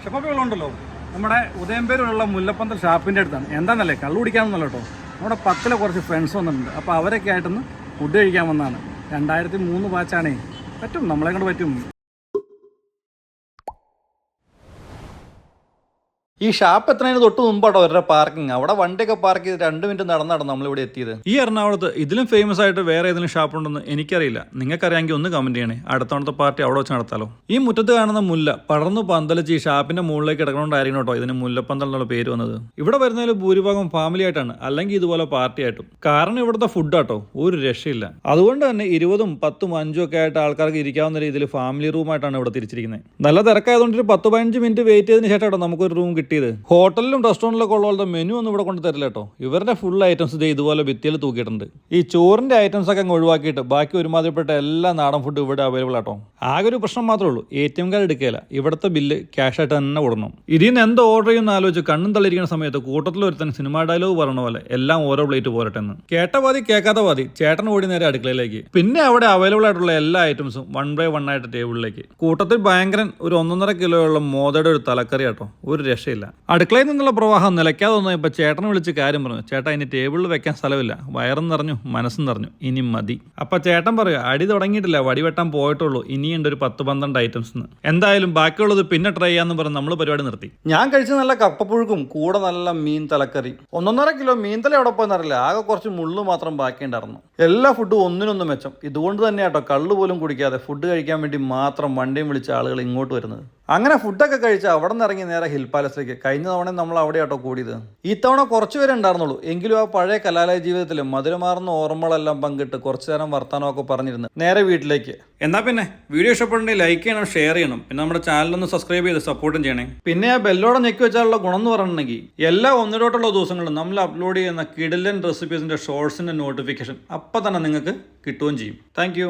ഷെഫുകളുണ്ടല്ലോ നമ്മുടെ ഉദയംപേരിലുള്ള മുല്ലപ്പന്തൽ ഷാപ്പിൻ്റെ അടുത്താണ്. എന്താണെന്നല്ലേ, കള്ളു കുടിക്കാമെന്നല്ല കേട്ടോ, നമ്മുടെ പത്തിലെ കുറച്ച് ഫ്രണ്ട്സ് വന്നിട്ടുണ്ട്. അപ്പോൾ അവരൊക്കെ ആയിട്ടൊന്ന് ഫുഡ് കഴിക്കാൻ വന്നതാണ്. 2003 ബാച്ചാണേ. പറ്റും, നമ്മളെ കൊണ്ട് പറ്റും. ഈ ഷാപ്പ് എത്രതിന് തൊട്ട് മുമ്പാട്ടോ അവരുടെ പാർക്കിംഗ്. അവിടെ വണ്ടിയൊക്കെ പാർക്ക് ചെയ്ത് 2 മിനിറ്റ് നടന്നാണ് നമ്മളിവിടെ എത്തിയത്. ഈ എറണാകുളത്ത് ഇതിലും ഫേമസ് ആയിട്ട് വേറെ ഏതെങ്കിലും ഷാപ്പ് ഉണ്ടെന്ന് എനിക്കറിയില്ല. നിങ്ങൾക്കറിയാമെങ്കിൽ ഒന്ന് കമന്റ് ചെയ്യണേ. അടുത്തവണത്തെ പാർട്ടി അവിടെ വെച്ച് നടത്താലോ. ഈ മുറ്റത്ത് കാണുന്ന മുല്ല പടർന്നു പന്തലിച്ച് ഈ ഷാപ്പിന്റെ മുകളിലേക്ക് കിടക്കണോണ്ടായിരിക്കും കേട്ടോ ഇതിന് മുല്ലപ്പന്തൽ എന്നുള്ള പേര് വന്നത്. ഇവിടെ വരുന്നതിൽ ഭൂരിഭാഗം ഫാമിലി ആയിട്ടാണ്, അല്ലെങ്കിൽ ഇതുപോലെ പാർട്ടി ആയിട്ടും. കാരണം ഇവിടുത്തെ ഫുഡ് ആട്ടോ ഒരു രക്ഷയില്ല. അതുകൊണ്ട് തന്നെ 20, 10, 5 ഒക്കെ ആയിട്ട് ആൾക്കാർക്ക് ഇരിക്കാവുന്ന രീതിയിൽ ഫാമിലി റൂമായിട്ടാണ് ഇവിടെ തിരിച്ചിരിക്കുന്നത്. നല്ല തിരക്കായതുകൊണ്ട് 10-15 മിനിറ്റ് വെയിറ്റ് ചെയ്തതിന് ശേഷം കേട്ടോ നമുക്കൊരു റൂം കിട്ടിയത്. ഹോട്ടലിലും റെസ്റ്റോറൻറ്റിലൊക്കെ ഉള്ള പോലത്തെ മെനു ഒന്നും ഇവിടെ കൊണ്ട് തരില്ല കേട്ടോ. ഇവരുടെ ഫുൾ ഐറ്റംസ് ഇതുപോലെ ഭിത്തിയിൽ തൂക്കിയിട്ടുണ്ട്. ഈ ചോറിന്റെ ഐറ്റംസ് ഒക്കെ അങ്ങ് ഒഴിവാക്കിയിട്ട് ബാക്കി ഒരുമാതിരിപ്പെട്ട എല്ലാ നാടൻ ഫുഡും ഇവിടെ അവൈലബിൾ ആട്ടോ. ആകെ ഒരു പ്രശ്നം മാത്രമേ ഉള്ളൂ, ATM കാർഡ് എടുക്കുകയില്ല. ഇവിടുത്തെ ബില്ല് ക്യാഷ് ആയിട്ട് തന്നെ കൊടുക്കണം. ഇതിൽ നിന്ന് എന്തോ ഓർഡർ ചെയ്യുന്ന ആലോചിച്ച് കണ്ണും തള്ളിയിരിക്കുന്ന സമയത്ത് കൂട്ടത്തിൽ ഒരുത്തൻ സിനിമാ ഡയലോഗ് പറഞ്ഞ പോലെ എല്ലാം ഓരോ പ്ലേറ്റ് പോരട്ടെ എന്ന്. കേട്ട പാതി കേൾക്കാത്ത പാതി ചേട്ടൻ ഓടി നേരെ അടുക്കളയിലേക്ക്. പിന്നെ അവിടെ അവൈലബിൾ ആയിട്ടുള്ള എല്ലാ ഐറ്റംസും 1 by 1 ആയിട്ട് ടേബിളിലേക്ക്. കൂട്ടത്തിൽ ഭയങ്കരൻ ഒരു 1.5 കിലോയുള്ള മോദയുടെ ഒരു തലക്കറി ആട്ടോ, ഒരു രക്ഷയില്ല. അടുക്കളയിൽ നിന്നുള്ള പ്രവാഹം നിലയ്ക്കാതെ വന്നു. ഇപ്പൊ ചേട്ടനെ വിളിച്ച് കാര്യം പറഞ്ഞു. ചേട്ടാ ഇനി ടേബിളിൽ വെക്കാൻ സ്ഥലമില്ല, വയറും നിറഞ്ഞു മനസ്സും നിറഞ്ഞു, ഇനി മതി. അപ്പൊ ചേട്ടൻ പറയുക, അടി തുടങ്ങിയിട്ടില്ല, വടി വെട്ടാൻ പോയിട്ടുള്ളൂ, ഇനിയുണ്ട് ഒരു 10-12 ഐറ്റംസ്. എന്തായാലും ബാക്കിയുള്ളത് പിന്നെ ട്രൈ ചെയ്യാന്ന് പറഞ്ഞ് നമ്മൾ പരിപാടി നിർത്തി. ഞാൻ കഴിച്ച നല്ല കപ്പപ്പുഴുക്കും കൂടെ നല്ല മീൻ തലക്കറി. 1.5 കിലോ മീൻ തല എവിടെ പോയെന്നറിയില്ല, ആകെ കുറച്ച് മുള്ളു മാത്രം ബാക്കിയുണ്ടായിരുന്നു. എല്ലാ ഫുഡും ഒന്നിനൊന്നും മെച്ചം. ഇതുകൊണ്ട് തന്നെ കേട്ടോ കള്ളു പോലും കുടിക്കാതെ ഫുഡ് കഴിക്കാൻ വേണ്ടി മാത്രം വണ്ടിയും വിളിച്ച ആളുകൾ ഇങ്ങോട്ട് വരുന്നത്. അങ്ങനെ ഫുഡൊക്കെ കഴിച്ച് അവിടെ നിന്ന് ഇറങ്ങി നേരെ ഹിൽ പാലസിലേക്ക്. കഴിഞ്ഞ തവണ നമ്മൾ അവിടെ ആട്ടോ കൂടിയത്. ഈ തവണ കുറച്ച് പേരെ ഉണ്ടായിരുന്നുള്ളൂ. എങ്കിലും ആ പഴയ കലാലയ ജീവിതത്തിൽ മധുരമാർന്ന ഓർമ്മകളെല്ലാം പങ്കിട്ട് കുറച്ചു നേരം വർത്താനമൊക്കെ പറഞ്ഞിരുന്നു നേരെ വീട്ടിലേക്ക്. എന്നാൽ പിന്നെ വീഡിയോ ഇഷ്ടപ്പെട്ടുണ്ടെങ്കിൽ ലൈക്ക് ചെയ്യണം, ഷെയർ ചെയ്യണം. പിന്നെ നമ്മുടെ ചാനലൊന്ന് സബ്സ്ക്രൈബ് ചെയ്ത് സപ്പോർട്ടും ചെയ്യണേ. പിന്നെ ആ ബെല്ലോടെ ഞെക്കി വെച്ചാലുള്ള ഗുണം എന്ന് പറഞ്ഞിട്ടുണ്ടെങ്കിൽ എല്ലാ ഒന്നിലോട്ടുള്ള ദിവസങ്ങളിലും നമ്മൾ അപ്ലോഡ് ചെയ്യുന്ന കിടിലൻ റെസിപ്പീസിന്റെ ഷോർട്സിന്റെ നോട്ടിഫിക്കേഷൻ അപ്പം തന്നെ നിങ്ങൾക്ക് കിട്ടുകയും ചെയ്യും. താങ്ക്